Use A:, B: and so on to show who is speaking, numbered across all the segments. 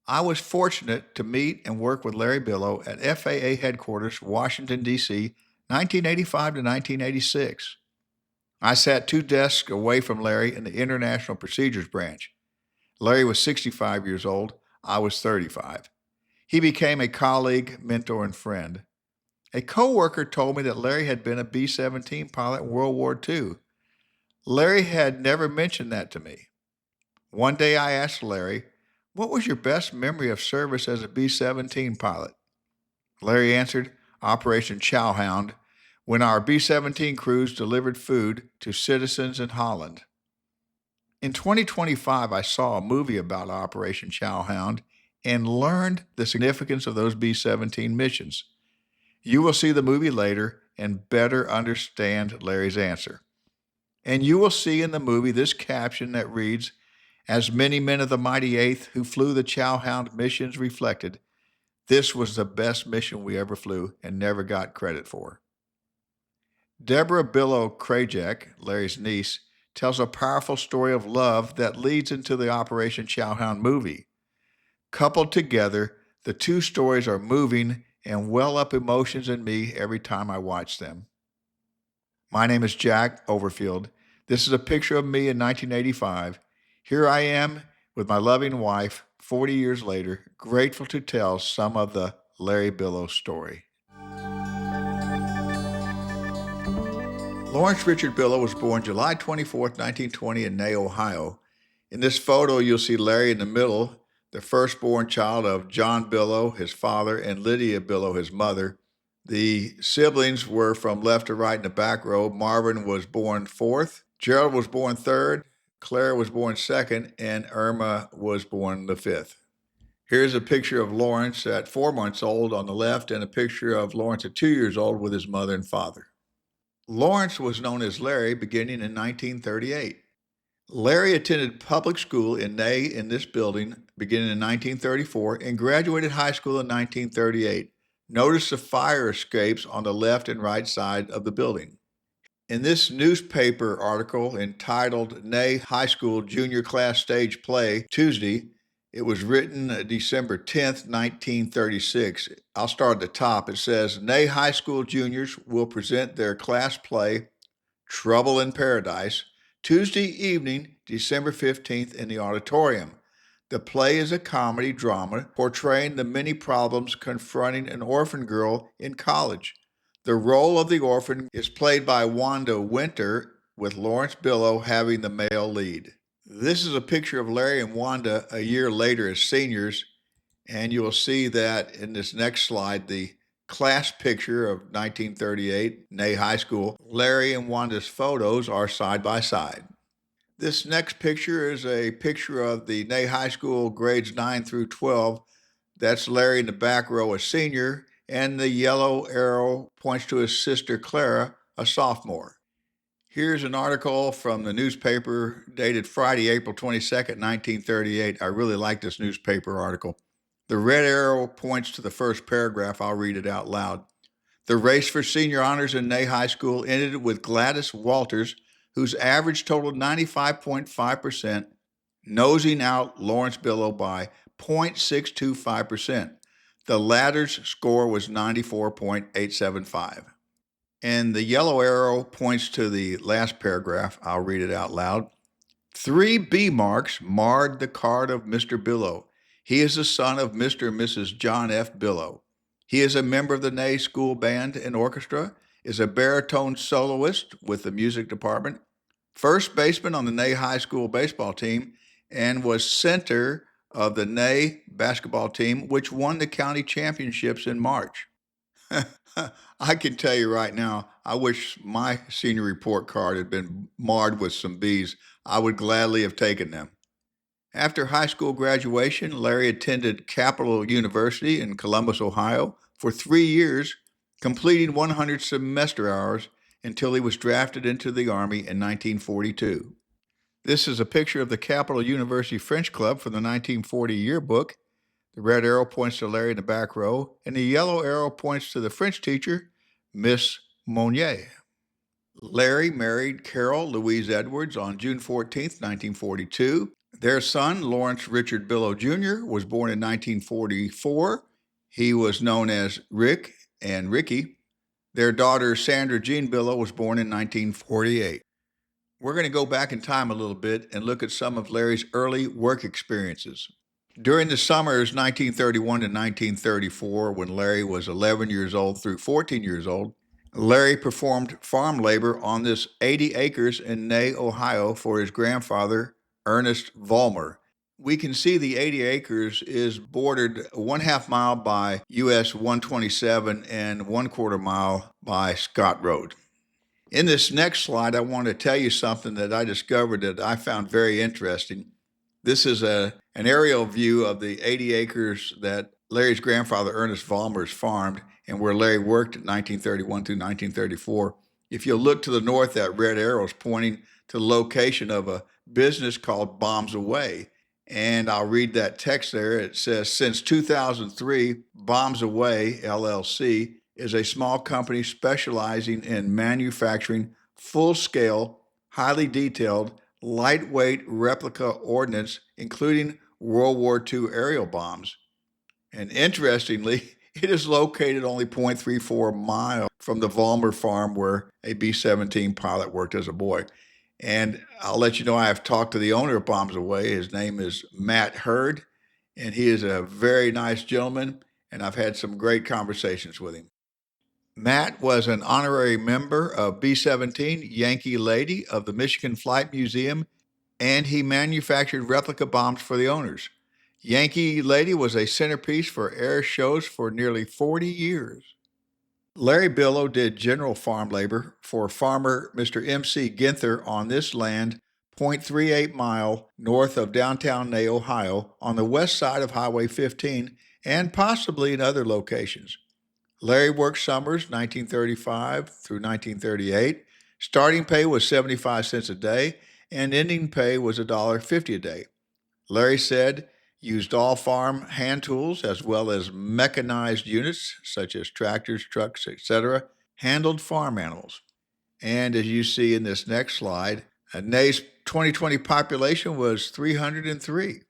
A: I was fortunate to meet and work with Larry Billow at FAA headquarters, Washington, D.C., 1985 to 1986. I sat two desks away from Larry in the International Procedures Branch. Larry was 65 years old. I was 35. He became a colleague, mentor, and friend. A coworker told me that Larry had been a B 17 pilot in World War II. Larry had never mentioned that to me. One day I asked Larry, "What was your best memory of service as a B 17 pilot?" Larry answered, "Operation Chowhound, when our B 17 crews delivered food to citizens in Holland." In 2025, I saw a movie about Operation Chowhound and learned the significance of those B 17 missions. You will see the movie later and better understand Larry's answer. And you will see in the movie this caption that reads, "As many men of the mighty Eighth who flew the Chowhound missions reflected, this was the best mission we ever flew and never got credit for." Deborah Billow Krajek, Larry's niece, tells a powerful story of love that leads into the Operation Chowhound movie. Coupled together, the two stories are moving and well up emotions in me every time I watch them. My name is Jack Overfield. This is a picture of me in 1985. Here I am with my loving wife, 40 years later, grateful to tell some of the Larry Billow story. Lawrence Richard Billow was born July 24th, 1920 in Ney, Ohio. In this photo, you'll see Larry in the middle, the firstborn child of John Billow, his father, and Lydia Billow, his mother. The siblings were from left to right in the back row. Marvin was born fourth, Gerald was born third, Clara was born second, and Irma was born the fifth. Here's a picture of Lawrence at 4 months old on the left, and a picture of Lawrence at 2 years old with his mother and father. Lawrence was known as Larry beginning in 1938. Larry attended public school in Ney in this building beginning in 1934 and graduated high school in 1938. Notice the fire escapes on the left and right side of the building. In this newspaper article entitled Ney High School Junior Class Stage Play Tuesday, it was written December 10th, 1936. I'll start at the top. It says, Ney High School juniors will present their class play, Trouble in Paradise, Tuesday evening, December 15th in the auditorium. The play is a comedy drama portraying the many problems confronting an orphan girl in college. The role of the orphan is played by Wanda Winter, with Lawrence Billow having the male lead. This is a picture of Larry and Wanda a year later as seniors, and you will see that in this next slide, the class picture of 1938, Ney High School. Larry and Wanda's photos are side by side. This next picture is a picture of the Ney High School grades 9 through 12. That's Larry in the back row, a senior, and the yellow arrow points to his sister Clara, a sophomore. Here's an article from the newspaper dated Friday, April 22nd, 1938. I really like this newspaper article. The red arrow points to the first paragraph. I'll read it out loud. The race for senior honors in Ney High School ended with Gladys Walters, whose average totaled 95.5%, nosing out Lawrence Billow by 0.625%. The latter's score was 94.875. And the yellow arrow points to the last paragraph. I'll read it out loud. 3 B marks marred the card of Mr. Billow. He is the son of Mr. and Mrs. John F. Billow. He is a member of the Ney School Band and Orchestra, is a baritone soloist with the music department, first baseman on the Ney High School baseball team, and was center of the Ney basketball team, which won the county championships in March. I can tell you right now, I wish my senior report card had been marred with some B's. I would gladly have taken them. After high school graduation, Larry attended Capital University in Columbus, Ohio for 3 years, completing 100 semester hours until he was drafted into the Army in 1942. This is a picture of the Capital University French Club from the 1940 yearbook. The red arrow points to Larry in the back row, and the yellow arrow points to the French teacher, Miss Monnier. Larry married Carol Louise Edwards on June 14th, 1942. Their son, Lawrence Richard Billow Jr., was born in 1944. He was known as Rick and Ricky. Their daughter, Sandra Jean Billow, was born in 1948. We're going to go back in time a little bit and look at some of Larry's early work experiences. During the summers 1931 to 1934, when Larry was 11 years old through 14 years old, Larry performed farm labor on this 80 acres in Ney, Ohio for his grandfather, Ernest Vollmer. We can see the 80 acres is bordered 1/2 mile by US 127 and 1/4 mile by Scott Road. In this next slide, I want to tell you something that I discovered that I found very interesting. This is an aerial view of the 80 acres that Larry's grandfather, Ernest Vollmer's, farmed and where Larry worked in 1931 through 1934. If you look to the north, that red arrow is pointing to the location of a business called Bombs Away. And I'll read that text there. It says, since 2003, Bombs Away, LLC, is a small company specializing in manufacturing full-scale, highly detailed, lightweight replica ordnance, including World War II aerial bombs. And interestingly, it is located only 0.34 miles from the Vollmer farm where a B 17 pilot worked as a boy. And I'll let you know I have talked to the owner of Bombs Away. His name is Matt Hurd, and he is a very nice gentleman, and I've had some great conversations with him. Matt was an honorary member of B 17 Yankee Lady of the Michigan Flight Museum, and he manufactured replica bombs for the owners. Yankee Lady was a centerpiece for air shows for nearly 40 years. Larry Billow did general farm labor for farmer Mr. M.C. Ginther on this land, 0.38 mile north of downtown Ney, Ohio, on the west side of Highway 15, and possibly in other locations. Larry worked summers 1935 through 1938. Starting pay was 75 cents a day, and ending pay was $1.50 a day. Larry said, used all farm hand tools as well as mechanized units such as tractors, trucks, etc., handled farm animals. And as you see in this next slide, Ney's 2020 population was 303.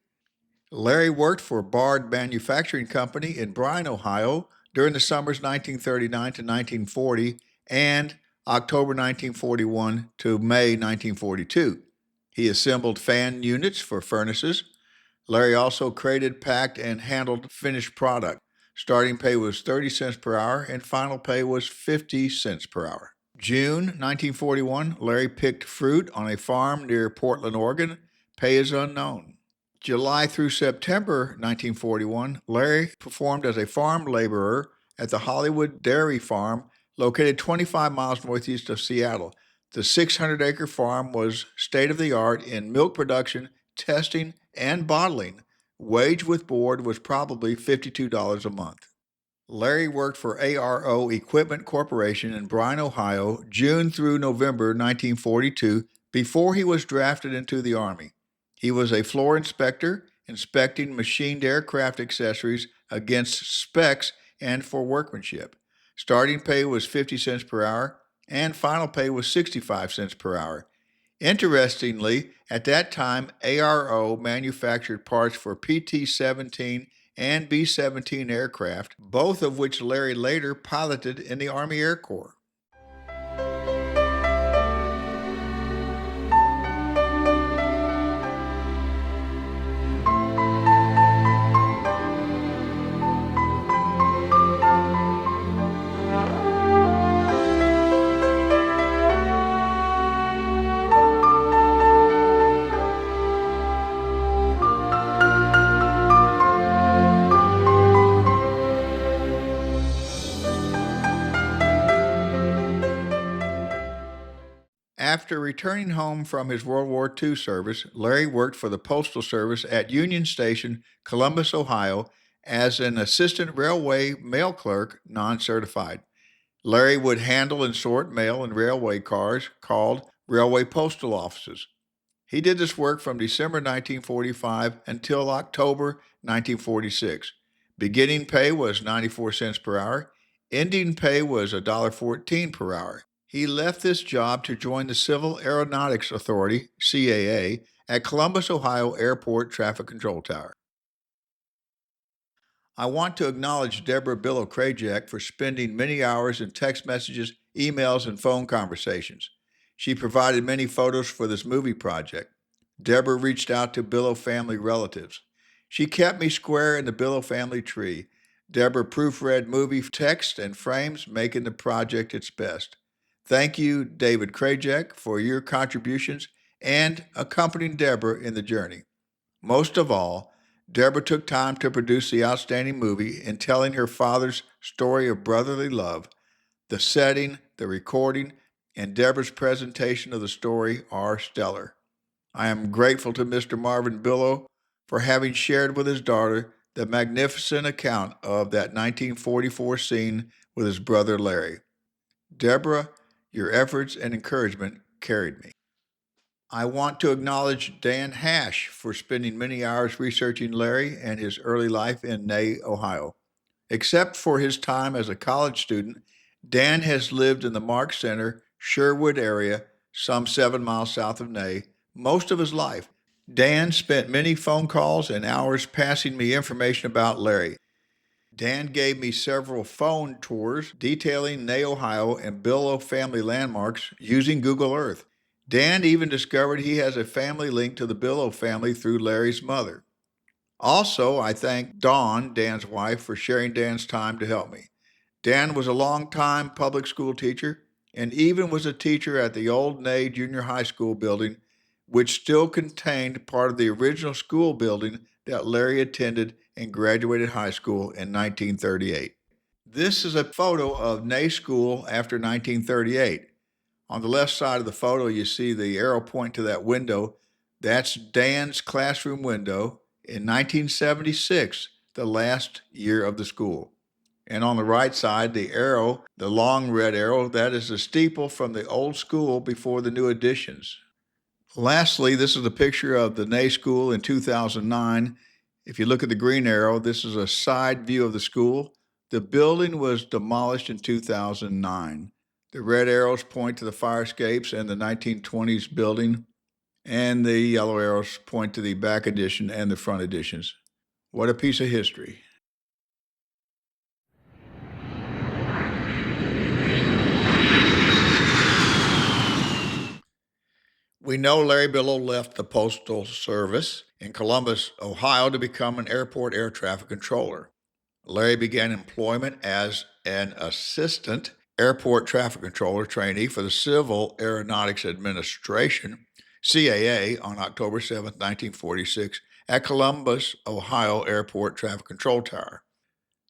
A: Larry worked for Bard Manufacturing Company in Bryan, Ohio during the summers 1939 to 1940 and October 1941 to May 1942. He assembled fan units for furnaces. Larry also created, packed, and handled finished product. Starting pay was 30 cents per hour and final pay was 50 cents per hour. June 1941, Larry picked fruit on a farm near Portland, Oregon. Pay is unknown. July through September 1941, Larry performed as a farm laborer at the Hollywood Dairy Farm, located 25 miles northeast of Seattle. The 600-acre farm was state of the art in milk production, testing, and bottling. Wage with board was probably $52 a month. Larry worked for ARO Equipment Corporation in Bryan, Ohio, June through November 1942, before he was drafted into the Army. He was a floor inspector, inspecting machined aircraft accessories against specs and for workmanship. Starting pay was 50 cents per hour, and final pay was 65 cents per hour. Interestingly, at that time, ARO manufactured parts for PT 17 and B 17 aircraft, both of which Larry later piloted in the Army Air Corps. After returning home from his World War II service, Larry worked for the Postal Service at Union Station, Columbus, Ohio, as an assistant railway mail clerk, non-certified. Larry would handle and sort mail in railway cars called railway postal offices. He did this work from December 1945 until October 1946. Beginning pay was 94 cents per hour. Ending pay was $1.14 per hour. He left this job to join the Civil Aeronautics Authority, CAA, at Columbus, Ohio Airport Traffic Control Tower. I want to acknowledge Deborah Billow for spending many hours in text messages, emails, and phone conversations. She provided many photos for this movie project. Deborah reached out to Billow family relatives. She kept me square in the Billow family tree. Deborah proofread movie text and frames, making the project its best. Thank you, David Krajek, for your contributions and accompanying Deborah in the journey. Most of all, Deborah took time to produce the outstanding movie in telling her father's story of brotherly love. The setting, the recording, and Deborah's presentation of the story are stellar. I am grateful to Mr. Marvin Billow for having shared with his daughter the magnificent account of that 1944 scene with his brother Larry. Deborah, your efforts and encouragement carried me. I want to acknowledge Dan Hash for spending many hours researching Larry and his early life in Ney, Ohio. Except for his time as a college student, Dan has lived in the Mark Center, Sherwood area, some 7 miles south of Ney, most of his life. Dan spent many phone calls and hours passing me information about Larry. Dan gave me several phone tours detailing Ney, Ohio and Billow family landmarks using Google Earth. Dan even discovered he has a family link to the Billow family through Larry's mother. Also, I thank Dawn, Dan's wife, for sharing Dan's time to help me. Dan was a longtime public school teacher and even was a teacher at the old Ney Junior High School building, which still contained part of the original school building that Larry attended and graduated high school in 1938. This is a photo of Ney School after 1938. On the left side of the photo, you see the arrow point to that window. That's Dan's classroom window in 1976, the last year of the school. And on the right side, the arrow, the long red arrow, that is the steeple from the old school before the new additions. Lastly, this is a picture of the Ney School in 2009. If you look at the green arrow, this is a side view of the school. The building was demolished in 2009. The red arrows point to the fire escapes and the 1920s building, and the yellow arrows point to the back addition and the front additions. What a piece of history. We know Larry Billow left the Postal Service in Columbus, Ohio to become an airport air traffic controller. Larry began employment as an assistant airport traffic controller trainee for the Civil Aeronautics Administration, CAA, on October 7, 1946, at Columbus, Ohio Airport Traffic Control Tower.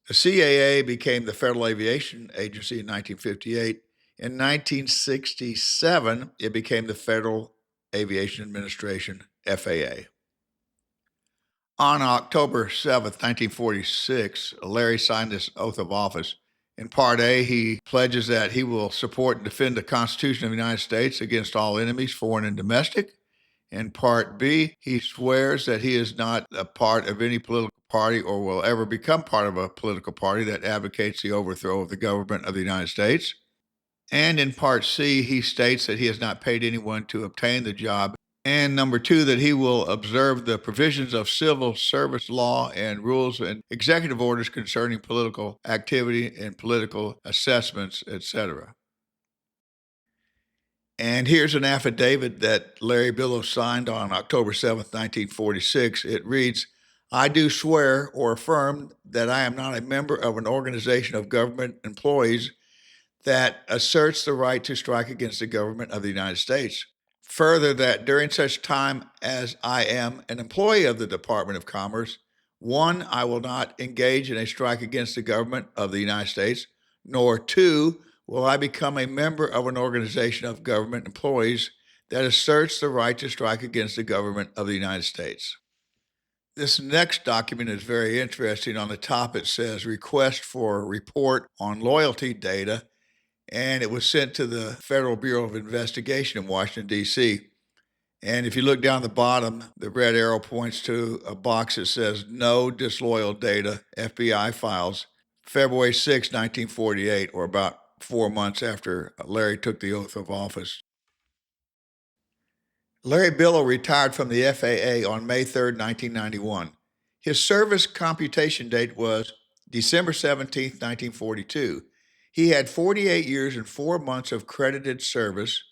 A: The CAA became the Federal Aviation Agency in 1958. In 1967, it became the Federal Aviation Administration, FAA. On October 7, 1946, Larry signed this oath of office. In Part A, he pledges that he will support and defend the Constitution of the United States against all enemies, foreign and domestic. In Part B, he swears that he is not a part of any political party or will ever become part of a political party that advocates the overthrow of the government of the United States. And in Part C, he states that he has not paid anyone to obtain the job. And number two, that he will observe the provisions of civil service law and rules and executive orders concerning political activity and political assessments, etc. And here's an affidavit that Larry Billow signed on October 7, 1946. It reads, I do swear or affirm that I am not a member of an organization of government employees that asserts the right to strike against the government of the United States. Further, that during such time as I am an employee of the Department of Commerce, one, I will not engage in a strike against the government of the United States, nor two, will I become a member of an organization of government employees that asserts the right to strike against the government of the United States. This next document is very interesting. On the top, it says request for a report on loyalty data, and it was sent to the Federal Bureau of Investigation in Washington, D.C. And if you look down the bottom, the red arrow points to a box that says no disloyal data, FBI files, February 6, 1948, or about 4 months after Larry took the oath of office. Larry Billow retired from the FAA on May 3rd, 1991. His service computation date was December 17th, 1942. He had 48 years and 4 months of credited service,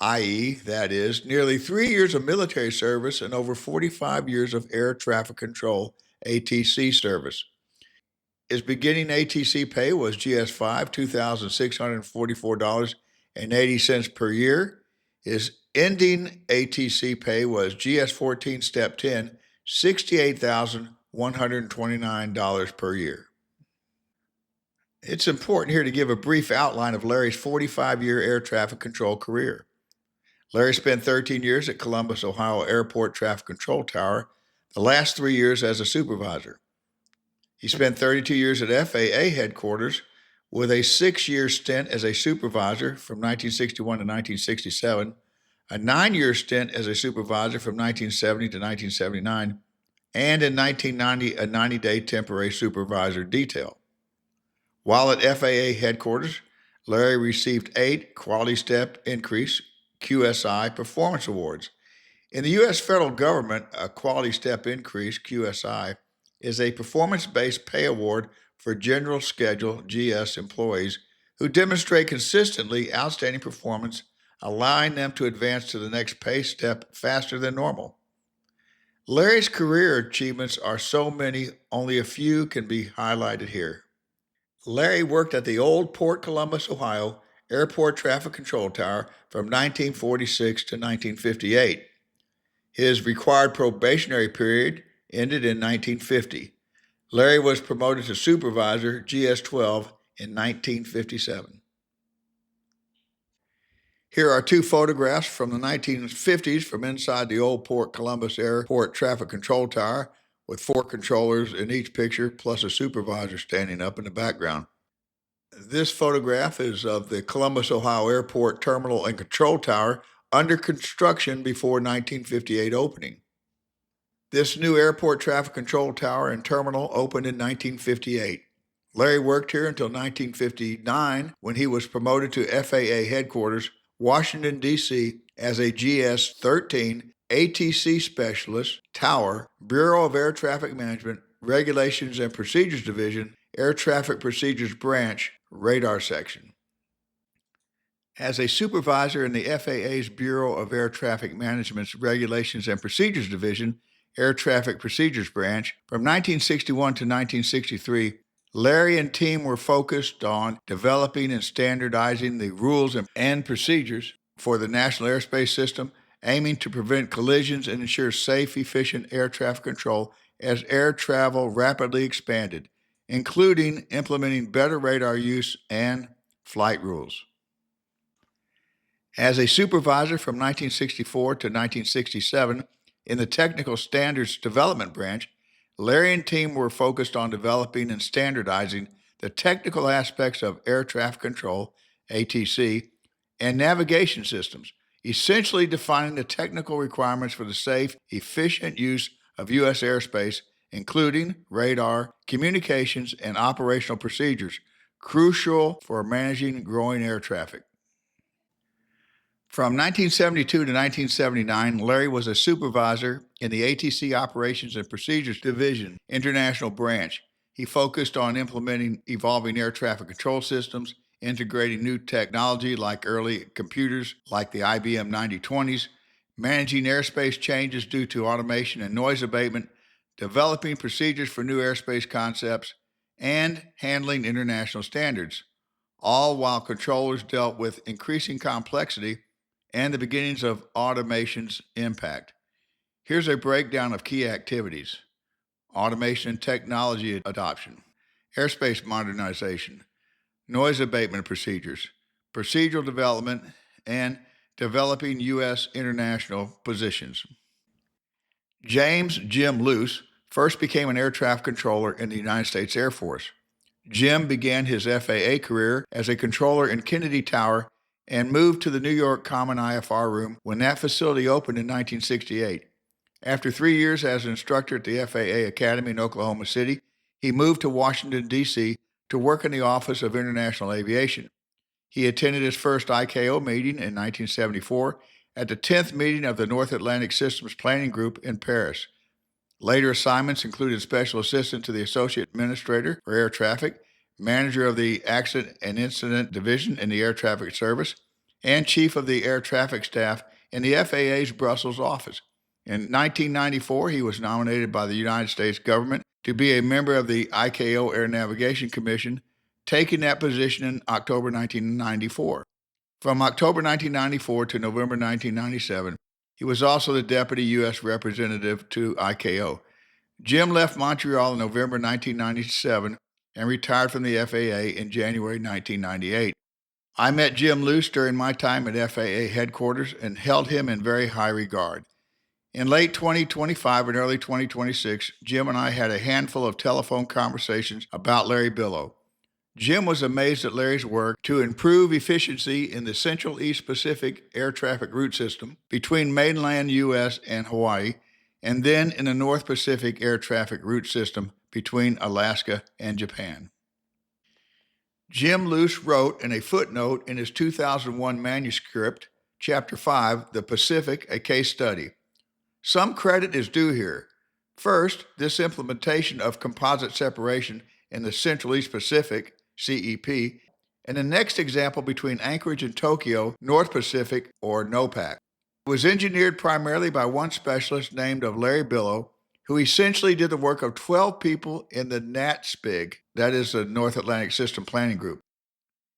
A: i.e., that is, nearly 3 years of military service and over 45 years of air traffic control ATC service. His beginning ATC pay was GS5, $2,644.80 per year. His ending ATC pay was GS14 Step 10, $68,129 per year. It's important here to give a brief outline of Larry's 45-year air traffic control career. Larry spent 13 years at Columbus, Ohio Airport Traffic Control Tower, the last 3 years as a supervisor. He spent 32 years at FAA headquarters with a 6-year stint as a supervisor from 1961 to 1967, a 9-year stint as a supervisor from 1970 to 1979, and in 1990, a 90-day temporary supervisor detail. While at FAA headquarters, Larry received 8 Quality Step Increase QSI Performance Awards. In the U.S. federal government, a Quality Step Increase QSI is a performance-based pay award for general schedule GS employees who demonstrate consistently outstanding performance, allowing them to advance to the next pay step faster than normal. Larry's career achievements are so many, only a few can be highlighted here. Larry worked at the old Port Columbus, Ohio Airport Traffic Control Tower from 1946 to 1958. His required probationary period ended in 1950. Larry was promoted to supervisor GS-12 in 1957. Here are 2 photographs from the 1950s from inside the old Port Columbus Airport Traffic Control Tower, with 4 controllers in each picture, plus a supervisor standing up in the background. This photograph is of the Columbus, Ohio Airport Terminal and Control Tower under construction before 1958 opening. This new airport traffic control tower and terminal opened in 1958. Larry worked here until 1959 when he was promoted to FAA headquarters, Washington, D.C. as a GS-13 ATC Specialist, Tower, Bureau of Air Traffic Management, Regulations and Procedures Division, Air Traffic Procedures Branch, Radar Section. As a supervisor in the FAA's Bureau of Air Traffic Management's Regulations and Procedures Division, Air Traffic Procedures Branch, from 1961 to 1963, Larry and team were focused on developing and standardizing the rules and procedures for the National Airspace System, aiming to prevent collisions and ensure safe, efficient air traffic control as air travel rapidly expanded, including implementing better radar use and flight rules. As a supervisor from 1964 to 1967 in the Technical Standards Development Branch, Larry and team were focused on developing and standardizing the technical aspects of air traffic control, ATC, and navigation systems, essentially defining the technical requirements for the safe, efficient use of U.S. airspace, including radar, communications, and operational procedures, crucial for managing growing air traffic. From 1972 to 1979, Larry was a supervisor in the ATC Operations and Procedures Division, International Branch. He focused on implementing evolving air traffic control systems, integrating new technology like early computers like the IBM 9020s, managing airspace changes due to automation and noise abatement, developing procedures for new airspace concepts, and handling international standards, all while controllers dealt with increasing complexity and the beginnings of automation's impact. Here's a breakdown of key activities: automation and technology adoption, airspace modernization, noise abatement procedures, procedural development, and developing U.S. international positions. James Jim Luce first became an air traffic controller in the United States Air Force. Jim began his FAA career as a controller in Kennedy Tower and moved to the New York Common IFR room when that facility opened in 1968. After 3 years as an instructor at the FAA Academy in Oklahoma City, he moved to Washington, D.C. to work in the Office of International Aviation. He attended his first ICAO meeting in 1974 at the 10th meeting of the North Atlantic Systems Planning Group in Paris. Later assignments included Special Assistant to the Associate Administrator for Air Traffic, Manager of the Accident and Incident Division in the Air Traffic Service, and Chief of the Air Traffic Staff in the FAA's Brussels office. In 1994, he was nominated by the United States government to be a member of the ICAO Air Navigation Commission, taking that position in October 1994. From October 1994 to November 1997, he was also the Deputy U.S. Representative to ICAO. Jim left Montreal in November 1997 and retired from the FAA in January 1998. I met Jim Luce during my time at FAA headquarters and held him in very high regard. In late 2025 and early 2026, Jim and I had a handful of telephone conversations about Larry Billow. Jim was amazed at Larry's work to improve efficiency in the Central East Pacific air traffic route system between mainland U.S. and Hawaii, and then in the North Pacific air traffic route system between Alaska and Japan. Jim Luce wrote in a footnote in his 2001 manuscript, Chapter 5, The Pacific, a Case Study. Some credit is due here. First, this implementation of composite separation in the Central East Pacific, CEP, and the next example between Anchorage and Tokyo, North Pacific, or NOPAC. It was engineered primarily by one specialist named of Larry Billow, who essentially did the work of 12 people in the NATSPIG, that is the North Atlantic System Planning Group.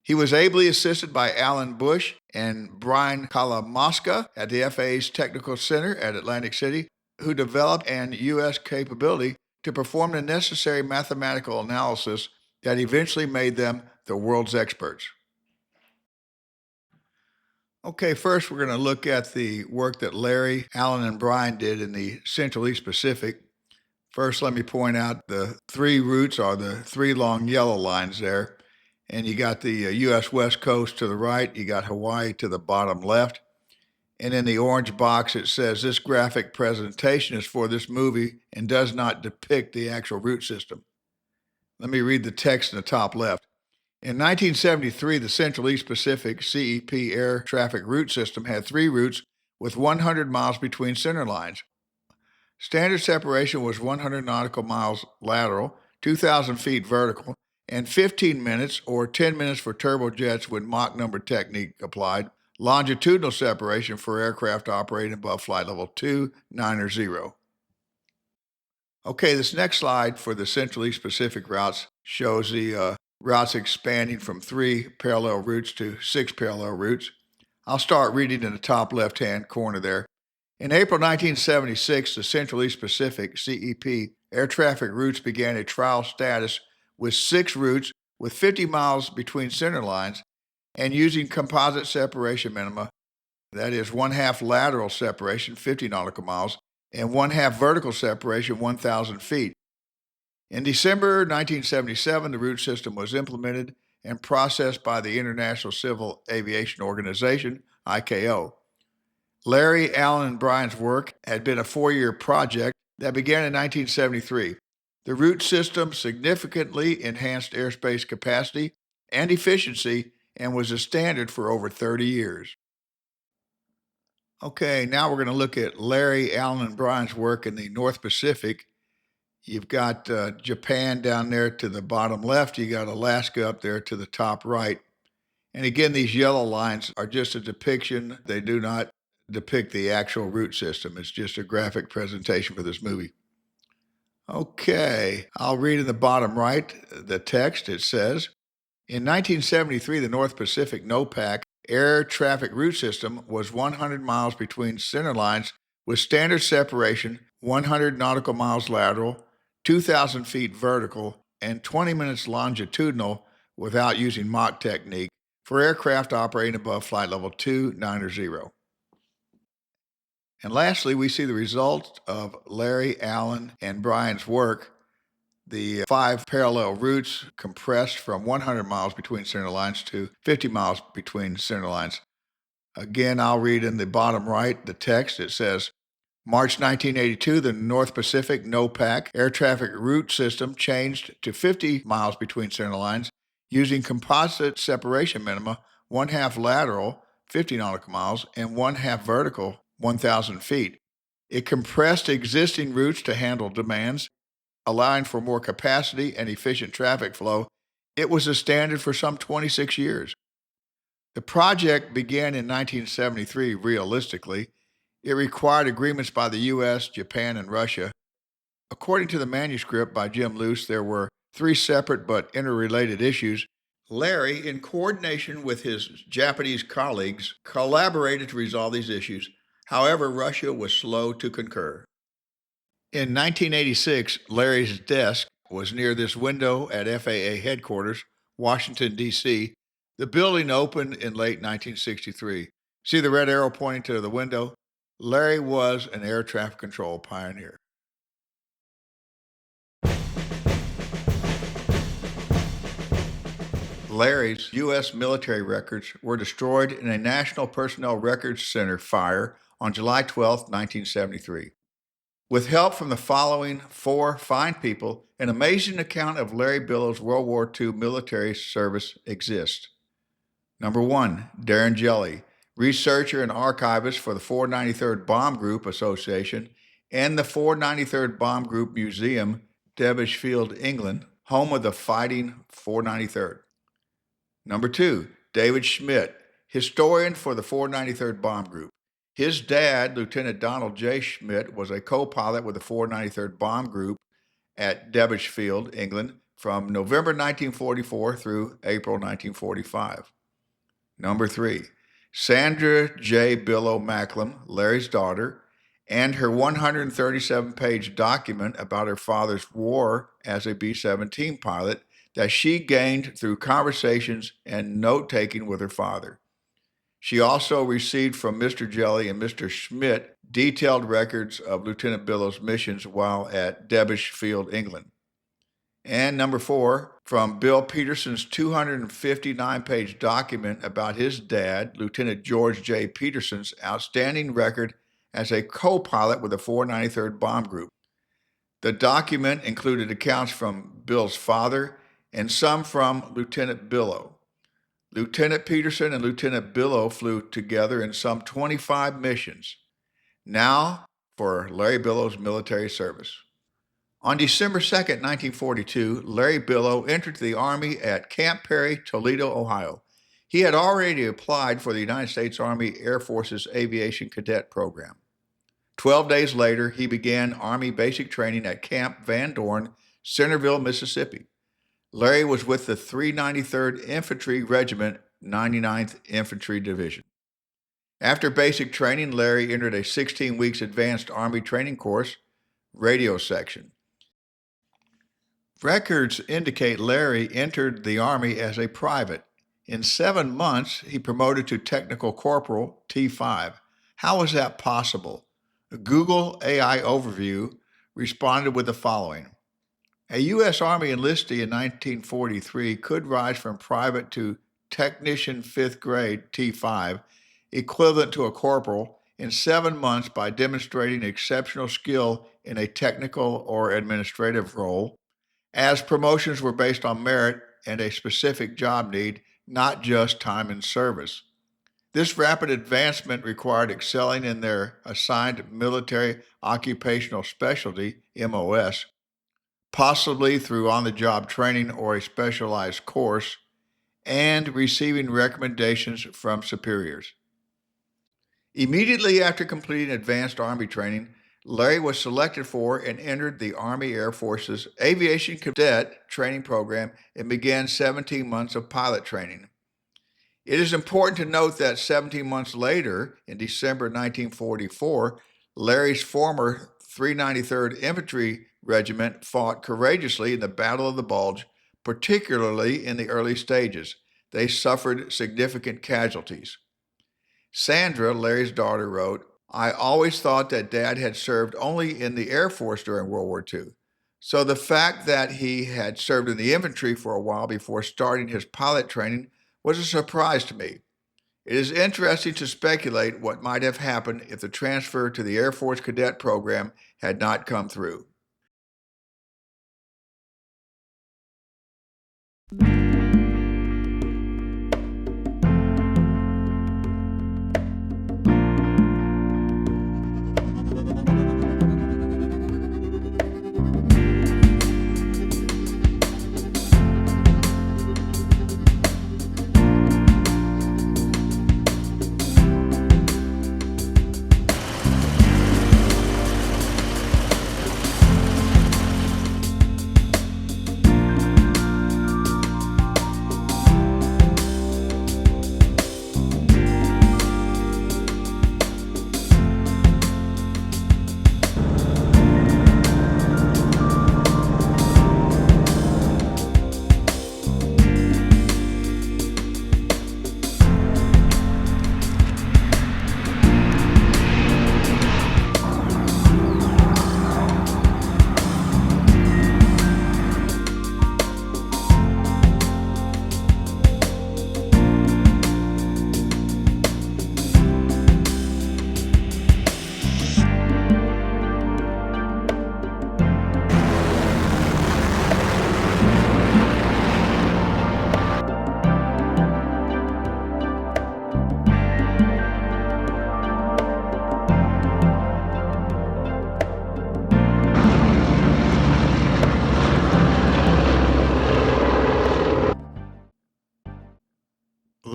A: He was ably assisted by Alan Bush and Brian Kalamoska at the FAA's Technical Center at Atlantic City, who developed an U.S. capability to perform the necessary mathematical analysis that eventually made them the world's experts. Okay, first we're going to look at the work that Larry, Alan, and Brian did in the Central East Pacific. First, let me point out the three routes are the three long yellow lines there. And you got the U.S. West Coast to the right, you got Hawaii to the bottom left. And in the orange box, it says this graphic presentation is for this movie and does not depict the actual route system. Let me read the text in the top left. In 1973, the Central East Pacific CEP air traffic route system had three routes with 100 miles between center lines. Standard separation was 100 nautical miles lateral, 2,000 feet vertical, and 15 minutes or 10 minutes for turbojets with Mach number technique applied, longitudinal separation for aircraft operating above flight level 2, 9, or 0. Okay, this next slide for the Central East Pacific routes shows the routes expanding from 3 parallel routes to 6 parallel routes. I'll start reading in the top left-hand corner there. In April 1976, the Central East Pacific, CEP, air traffic routes began a trial status with 6 routes with 50 miles between center lines and using composite separation minima, that is 1/2 lateral separation, 50 nautical miles, and 1/2 vertical separation, 1,000 feet. In December 1977, the route system was implemented and processed by the International Civil Aviation Organization, ICAO. Larry, Alan, and Brian's work had been a 4-year project that began in 1973. The route system significantly enhanced airspace capacity and efficiency and was a standard for over 30 years. Okay, now we're going to look at Larry, Alan, and Brian's work in the North Pacific. You've got Japan down there to the bottom left. You got Alaska up there to the top right. And again, these yellow lines are just a depiction. They do not depict the actual route system. It's just a graphic presentation for this movie. Okay, I'll read in the bottom right the text. It says, in 1973, the North Pacific NOPAC air traffic route system was 100 miles between center lines with standard separation, 100 nautical miles lateral, 2,000 feet vertical, and 20 minutes longitudinal without using Mach technique for aircraft operating above flight level 2, 9, or 0. And lastly, we see the result of Larry, Alan, and Brian's work. The 5 parallel routes compressed from 100 miles between center lines to 50 miles between center lines. Again, I'll read in the bottom right the text. It says, March 1982, the North Pacific NOPAC air traffic route system changed to 50 miles between center lines using composite separation minima, 1/2 lateral, 50 nautical miles, and one half vertical, 1,000 feet. It compressed existing routes to handle demands, allowing for more capacity and efficient traffic flow. It was a standard for some 26 years. The project began in 1973 realistically. It required agreements by the US, Japan, and Russia. According to the manuscript by Jim Luce, there were three separate but interrelated issues. Larry, in coordination with his Japanese colleagues, collaborated to resolve these issues. However, Russia was slow to concur. In 1986, Larry's desk was near this window at FAA headquarters, Washington, D.C. The building opened in late 1963. See the red arrow pointing to the window? Larry was an air traffic control pioneer. Larry's U.S. military records were destroyed in a National Personnel Records Center fire on July 12, 1973. With help from the following four fine people, an amazing account of Larry Billow's World War II military service exists. Number one, Darren Jelly, researcher and archivist for the 493rd Bomb Group Association and the 493rd Bomb Group Museum, Devish Field, England, home of the Fighting 493rd. Number two, David Schmidt, historian for the 493rd Bomb Group. His dad, Lieutenant Donald J. Schmidt, was a co-pilot with the 493rd Bomb Group at Devish Field, England, from November 1944 through April 1945. Number three, Sandra J. Billow Macklem, Larry's daughter, and her 137-page document about her father's war as a B-17 pilot that she gained through conversations and note-taking with her father. She also received from Mr. Jelly and Mr. Schmidt detailed records of Lieutenant Billow's missions while at Devish Field, England. And number four, from Bill Peterson's 259-page document about his dad, Lieutenant George J. Peterson's outstanding record as a co-pilot with the 493rd Bomb Group. The document included accounts from Bill's father and some from Lieutenant Billow. Lieutenant Peterson and Lieutenant Billow flew together in some 25 missions. Now for Larry Billow's military service. On December 2, 1942, Larry Billow entered the Army at Camp Perry, Toledo, Ohio. He had already applied for the United States Army Air Force's Aviation Cadet Program. 12 days later, he began Army basic training at Camp Van Dorn, Centerville, Mississippi. Larry was with the 393rd Infantry Regiment, 99th Infantry Division. After basic training, Larry entered a 16 weeks advanced Army training course, radio section. Records indicate Larry entered the Army as a private. In 7 months, he promoted to Technical Corporal, T5. How was that possible? Google AI Overview responded with the following. A U.S. Army enlistee in 1943 could rise from private to technician 5th grade, T5, equivalent to a corporal, in 7 months by demonstrating exceptional skill in a technical or administrative role, as promotions were based on merit and a specific job need, not just time in service. This rapid advancement required excelling in their assigned military occupational specialty, MOS, possibly through on-the-job training or a specialized course, and receiving recommendations from superiors. Immediately after completing advanced Army training, Larry was selected for and entered the Army Air Force's Aviation Cadet Training Program and began 17 months of pilot training. It is important to note that 17 months later, in December 1944, Larry's former 393rd Infantry Regiment fought courageously in the Battle of the Bulge, particularly in the early stages. They suffered significant casualties. Sandra, Larry's daughter, wrote, I always thought that Dad had served only in the Air Force during World War II. So the fact that he had served in the infantry for a while before starting his pilot training was a surprise to me. It is interesting to speculate what might have happened if the transfer to the Air Force cadet program had not come through.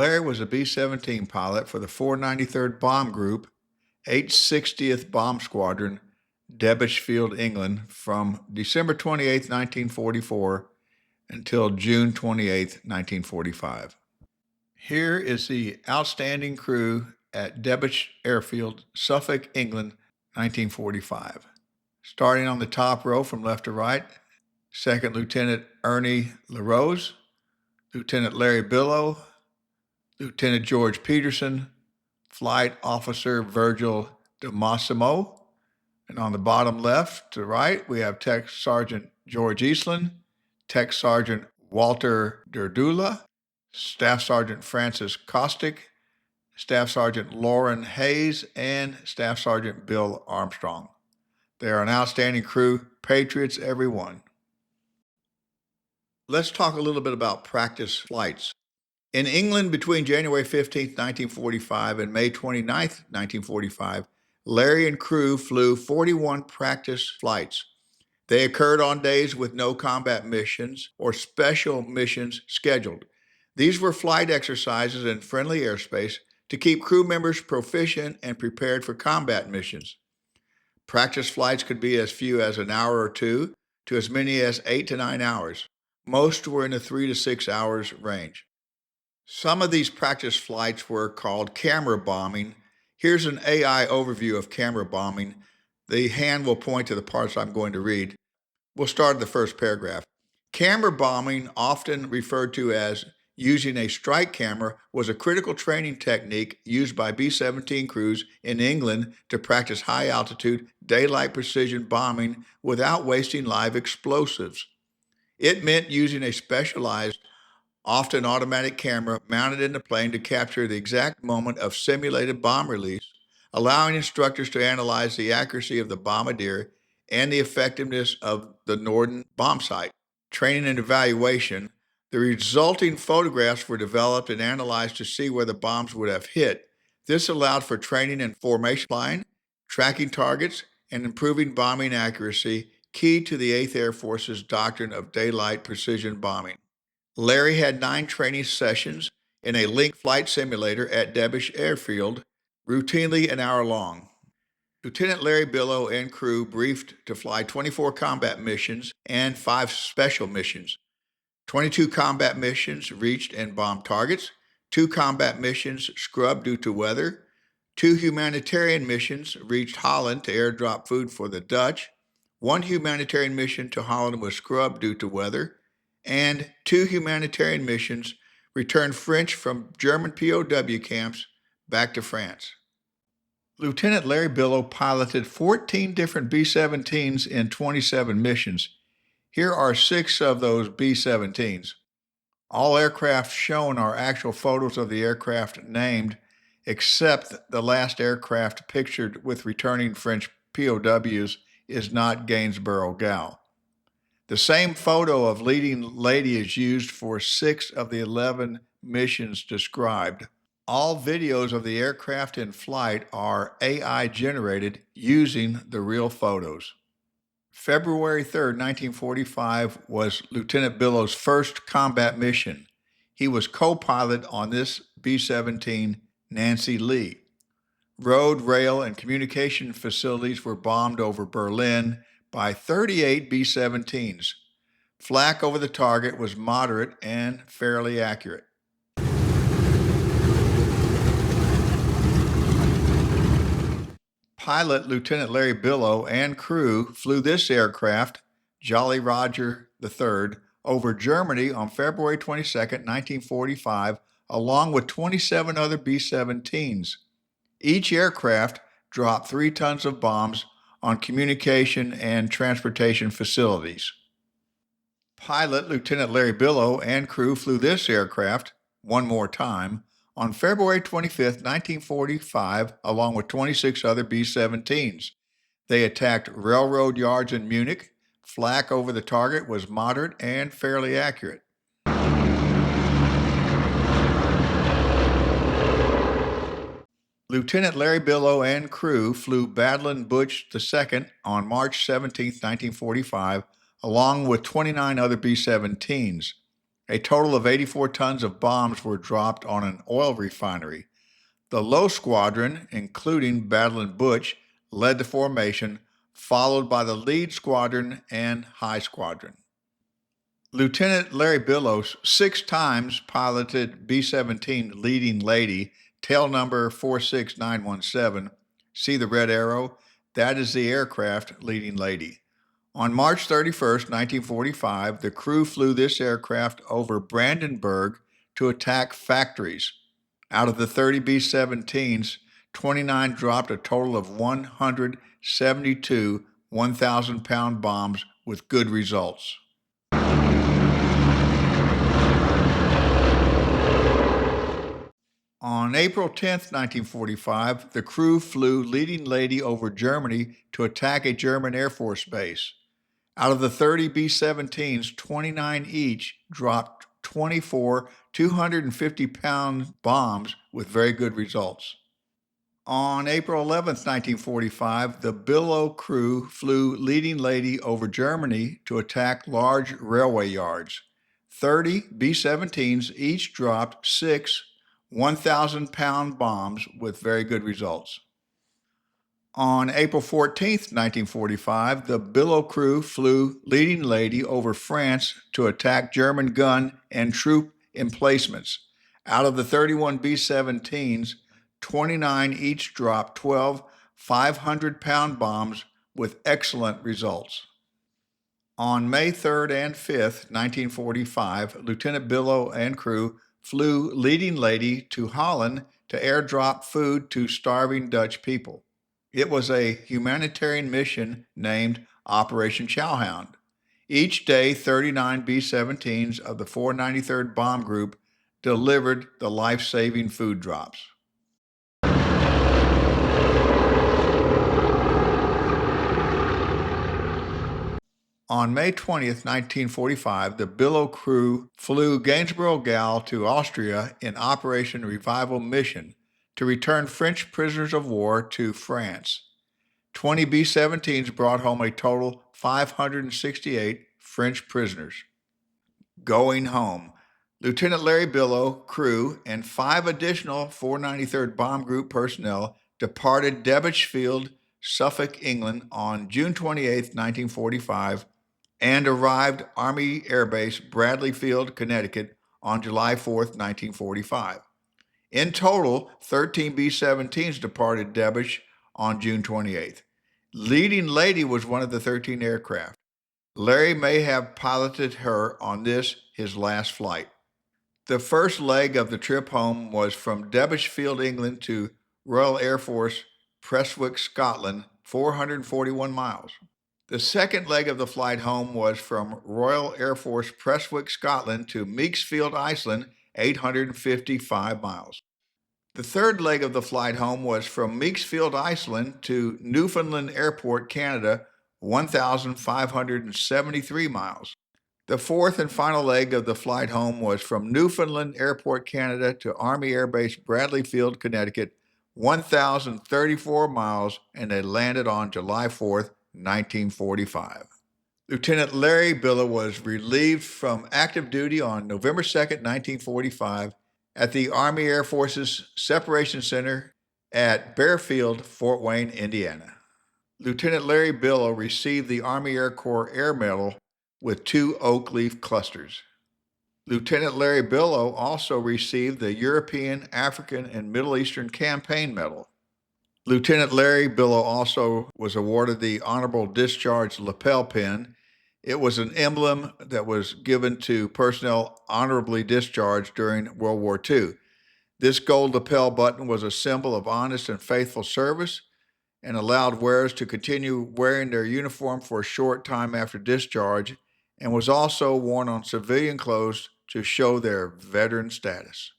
A: Larry was a B-17 pilot for the 493rd Bomb Group, 860th Bomb Squadron, Derbyshire, England, from December 28, 1944 until June 28, 1945. Here is the outstanding crew at Derbyshire Airfield, Suffolk, England, 1945. Starting on the top row from left to right, Second Lieutenant Ernie LaRose, Lieutenant Larry Billow, Lieutenant George Peterson, Flight Officer Virgil DeMassimo, and on the bottom left to right, we have Tech Sergeant George Eastland, Tech Sergeant Walter Derdula, Staff Sergeant Francis Kostick, Staff Sergeant Lauren Hayes, and Staff Sergeant Bill Armstrong. They are an outstanding crew, patriots, everyone. Let's talk a little bit about practice flights. In England, between January 15, 1945 and May 29, 1945, Larry and crew flew 41 practice flights. They occurred on days with no combat missions or special missions scheduled. These were flight exercises in friendly airspace to keep crew members proficient and prepared for combat missions. Practice flights could be as few as an hour or two to as many as 8 to 9 hours. Most were in the 3 to 6 hours range. Some of these practice flights were called camera bombing. Here's an AI overview of camera bombing. The hand will point to the parts I'm going to read. We'll start the first paragraph. Camera bombing, often referred to as using a strike camera, was a critical training technique used by B-17 crews in England to practice high-altitude, daylight precision bombing without wasting live explosives. It meant using a specialized, often automatic camera mounted in the plane to capture the exact moment of simulated bomb release, allowing instructors to analyze the accuracy of the bombardier and the effectiveness of the Norden bomb sight. Training and evaluation. The resulting photographs were developed and analyzed to see where the bombs would have hit. This allowed for training in formation flying, tracking targets, and improving bombing accuracy, key to the 8th Air Force's doctrine of daylight precision bombing. Larry had 9 training sessions in a linked flight simulator at Derbyshire Airfield, routinely an hour long. Lieutenant Larry Billow and crew briefed to fly 24 combat missions and 5 special missions. 22 combat missions reached and bombed targets, 2 combat missions scrubbed due to weather, 2 humanitarian missions reached Holland to airdrop food for the Dutch, 1 humanitarian mission to Holland was scrubbed due to weather, and 2 humanitarian missions returned French from German POW camps back to France. Lieutenant Larry Billow piloted 14 different B-17s in 27 missions. Here are 6 of those B-17s. All aircraft shown are actual photos of the aircraft named, except the last aircraft pictured with returning French POWs is not Gainsborough Gao. The same photo of leading lady is used for 6 of the 11 missions described. All videos of the aircraft in flight are AI generated using the real photos. February 3, 1945 was Lieutenant Billow's first combat mission. He was co-pilot on this B-17 Nancy Lee. Road, rail, and communication facilities were bombed over Berlin by 38 B-17s. Flak over the target was moderate and fairly accurate. Pilot Lieutenant Larry Billow and crew flew this aircraft, Jolly Roger III, over Germany on February 22, 1945, along with 27 other B-17s. Each aircraft dropped 3 tons of bombs on communication and transportation facilities. Pilot Lieutenant Larry Billow and crew flew this aircraft, one more time, on February 25, 1945, along with 26 other B-17s. They attacked railroad yards in Munich. Flak over the target was moderate and fairly accurate. Lieutenant Larry Billow and crew flew Badland Butch II on March 17, 1945, along with 29 other B-17s. A total of 84 tons of bombs were dropped on an oil refinery. The low squadron, including Battle and Butch, led the formation, followed by the lead squadron and high squadron. Lieutenant Larry Billow 6 times piloted B-17 Leading Lady, tail number 46917. See the red arrow? That is the aircraft Leading Lady. On March 31st, 1945, the crew flew this aircraft over Brandenburg to attack factories. Out of the 30 B-17s, 29 dropped a total of 172 1,000-pound bombs with good results. On April 10th, 1945, the crew flew Leading Lady over Germany to attack a German Air Force base. Out of the 30 B-17s, 29 each dropped 24 250-pound bombs with very good results. On April 11th, 1945, the Billow crew flew Leading Lady over Germany to attack large railway yards. 30 B-17s each dropped 6 1,000-pound bombs with very good results. On April 14th, 1945, the Billow crew flew Leading Lady over France to attack German gun and troop emplacements. Out of the 31 B-17s, 29 each dropped 12 500-pound bombs with excellent results. On May 3rd and 5th, 1945, Lieutenant Billow and crew flew Leading Lady to Holland to airdrop food to starving Dutch people. It was a humanitarian mission named Operation Chowhound. Each day, 39 B-17s of the 493rd Bomb Group delivered the life-saving food drops. On May 20th, 1945, the Billow crew flew Gainsborough Gal to Austria in Operation Revival Mission to return French prisoners of war to France. 20 B-17s brought home a total 568 French prisoners. Going home, Lieutenant Larry Billow, crew, and 5 additional 493rd Bomb Group personnel departed Debich Field, Suffolk, England on June 28, 1945, and arrived Army Air Base Bradley Field, Connecticut on July 4, 1945. In total, 13 B-17s departed Debich on June 28th. Leading Lady was one of the 13 aircraft. Larry may have piloted her on this, his last flight. The first leg of the trip home was from Debich Field, England to Royal Air Force, Prestwick, Scotland, 441 miles. The second leg of the flight home was from Royal Air Force, Prestwick, Scotland to Meeksfield, Iceland, 855 miles. The third leg of the flight home was from Meeksfield, Iceland to Newfoundland Airport, Canada, 1,573 miles. The fourth and final leg of the flight home was from Newfoundland Airport, Canada to Army Air Base Bradley Field, Connecticut, 1,034 miles, and they landed on July 4th, 1945. Lieutenant Larry Billow was relieved from active duty on November 2nd, 1945, at the Army Air Force's Separation Center at Bearfield, Fort Wayne, Indiana. Lieutenant Larry Billow received the Army Air Corps Air Medal with 2 oak leaf clusters. Lieutenant Larry Billow also received the European, African, and Middle Eastern Campaign Medal. Lieutenant Larry Billow also was awarded the Honorable Discharge lapel pin. It was an emblem that was given to personnel honorably discharged during World War II. This gold lapel button was a symbol of honest and faithful service and allowed wearers to continue wearing their uniform for a short time after discharge, and was also worn on civilian clothes to show their veteran status.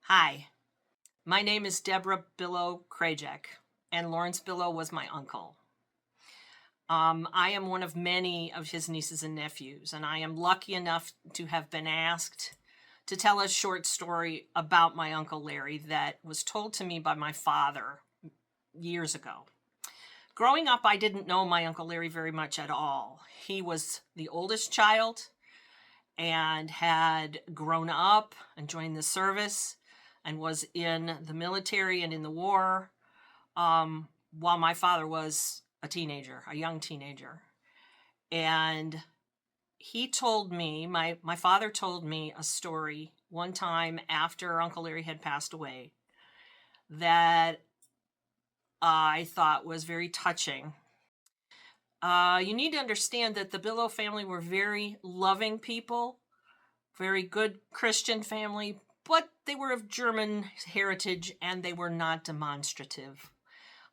B: Hi, my name is Deborah Billow Krajek, and Lawrence Billow was my uncle. I am one of many of his nieces and nephews, and I am lucky enough to have been asked to tell a short story about my Uncle Larry that was told to me by my father years ago. Growing up, I didn't know my Uncle Larry very much at all. He was the oldest child and had grown up and joined the service and was in the military and in the war, while my father was a teenager, a young teenager. And he told me, my father told me a story one time after Uncle Larry had passed away that I thought was very touching. You need to understand that the Billow family were very loving people, very good Christian family, but they were of German heritage and they were not demonstrative.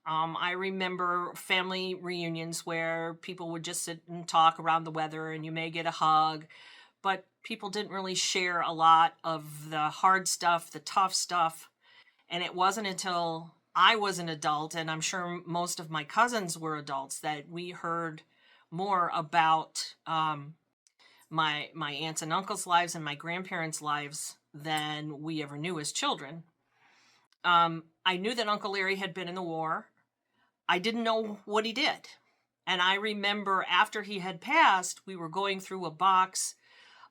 B: I remember family reunions where people would just sit and talk around the weather and you may get a hug, but people didn't really share a lot of the hard stuff, the tough stuff. And it wasn't until I was an adult, and I'm sure most of my cousins were adults, that we heard more about my aunts and uncles' lives and my grandparents' lives than we ever knew as children. I knew that Uncle Larry had been in the war. I didn't know what he did. And I remember after he had passed, we were going through a box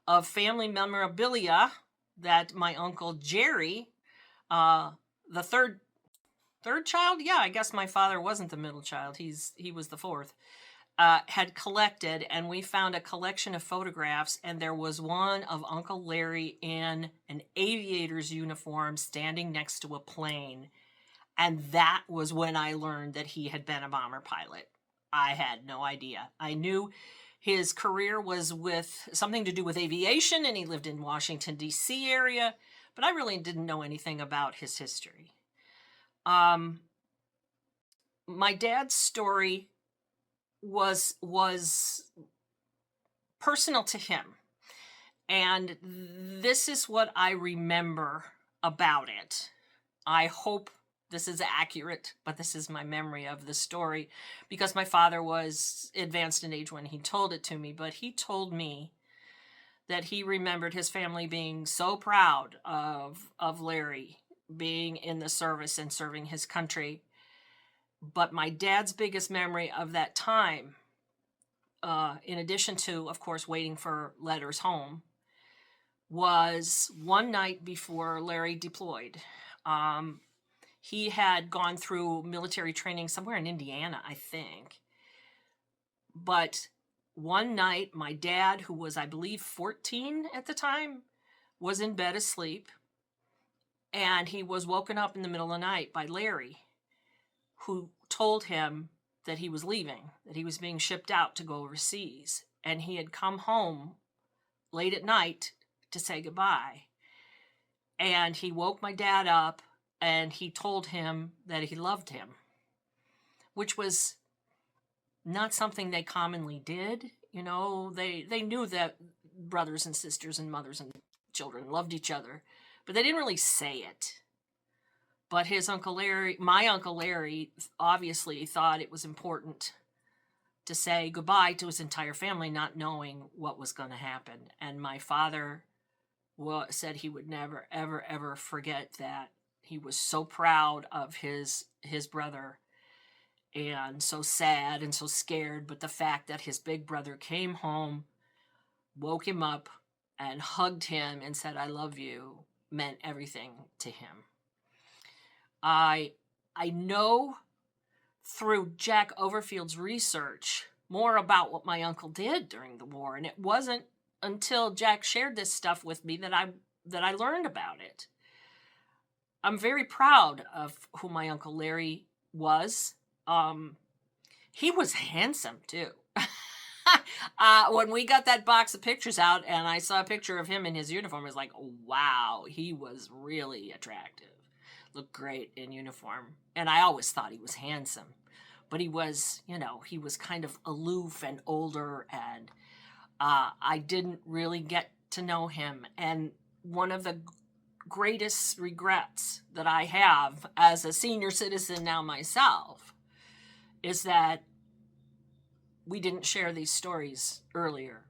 B: of family memorabilia that my Uncle Jerry, the third child, yeah, I guess my father wasn't the middle child, he was the fourth, had collected, and we found a collection of photographs, and there was one of Uncle Larry in an aviator's uniform standing next to a plane. And that was when I learned that he had been a bomber pilot. I had no idea. I knew his career was with something to do with aviation, and he lived in Washington, D.C. area, but I really didn't know anything about his history. My dad's story was personal to him, and this is what I remember about it. I hope this is accurate, but this is my memory of the story because my father was advanced in age when he told it to me, but he told me that he remembered his family being so proud of Larry being in the service and serving his country. But my dad's biggest memory of that time, in addition to, of course, waiting for letters home, was one night before Larry deployed. He had gone through military training somewhere in Indiana, I think. But one night, my dad, who was, I believe, 14 at the time, was in bed asleep. And he was woken up in the middle of the night by Larry, who told him that he was leaving, that he was being shipped out to go overseas. And he had come home late at night to say goodbye. And he woke my dad up and he told him that he loved him, which was not something they commonly did. You know, they knew that brothers and sisters and mothers and children loved each other, but they didn't really say it. But his Uncle Larry, my Uncle Larry, obviously thought it was important to say goodbye to his entire family, not knowing what was going to happen. And my father said he would never, ever, ever forget that. He was so proud of his brother and so sad and so scared. But the fact that his big brother came home, woke him up, and hugged him and said, "I love you," meant everything to him. I know through Jack Overfield's research more about what my uncle did during the war, and it wasn't until Jack shared this stuff with me that I learned about it. I'm very proud of who my Uncle Larry was. He was handsome too. When we got that box of pictures out and I saw a picture of him in his uniform, I was like, wow, he was really attractive. Looked great in uniform. And I always thought he was handsome. But he was, he was kind of aloof and older, and I didn't really get to know him. And one of the greatest regrets that I have as a senior citizen now myself is that we didn't share these stories earlier,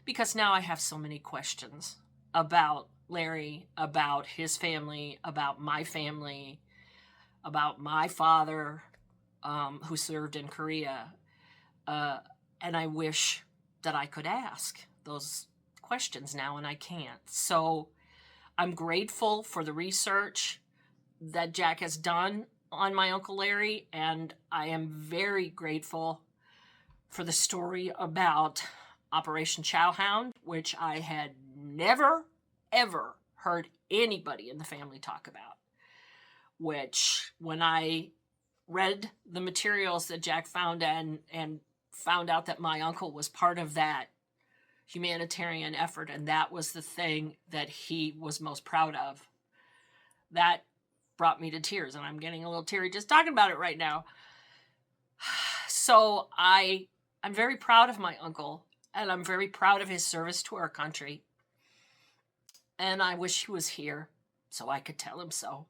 B: because now I have so many questions about Larry, about his family, about my family, about my father, who served in Korea. And I wish that I could ask those questions now, and I can't. So I'm grateful for the research that Jack has done on my Uncle Larry, and I am very grateful for the story about Operation Chowhound, which I had never, ever heard anybody in the family talk about. Which, when I read the materials that Jack found and found out that my uncle was part of that humanitarian effort, and that was the thing that he was most proud of, that brought me to tears, and I'm getting a little teary just talking about it right now. So I'm very proud of my uncle, and I'm very proud of his service to our country, and I wish he was here so I could tell him so.